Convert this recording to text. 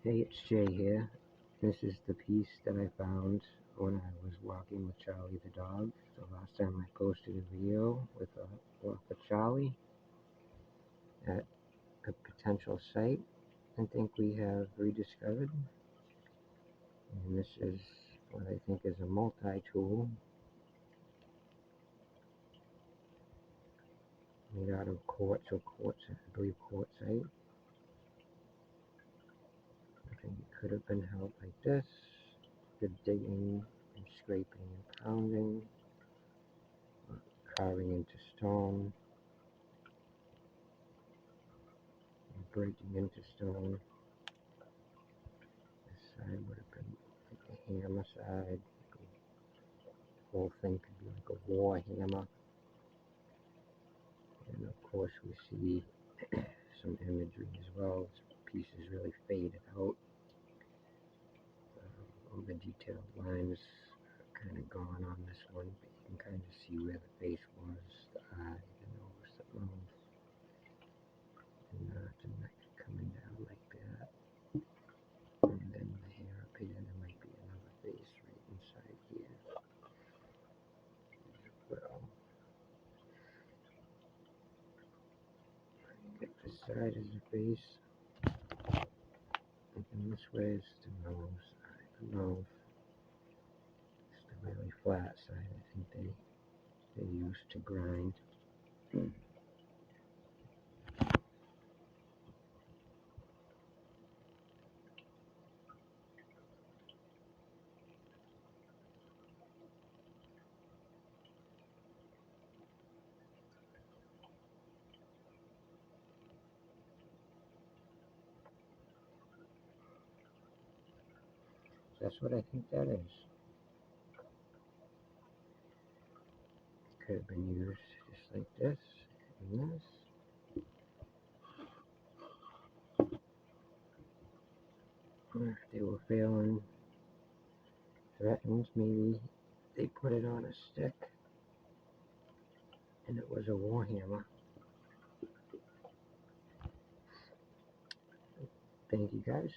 Hey, it's Jay here. This is the piece that I found when I was walking with Charlie the dog. The last time I posted a video with a walk with Charlie at a potential site I think we have rediscovered. And this is what I think is a multi-tool made out of quartz or quartzite, I believe quartzite. I think it could have been held like this. Good digging and scraping and pounding, carving into stone, and breaking into stone. This side would have been like a hammer side. The whole thing could be like a war hammer. And of course we see some imagery as well. This piece is really faded out. All the detailed lines are kind of gone on this one, but you can kind of see where the face was, the eye, the nose, the mouth, and the neck coming down like that. And then the hair up here, there might be another face right inside here as well. Get this side as the face, and this way is the nose. The mouth. It's the really flat side. I think they used to grind. That's what I think that is. Could have been used just like this and this. Or if they were feeling threatened, maybe they put it on a stick and it was a warhammer. Thank you guys.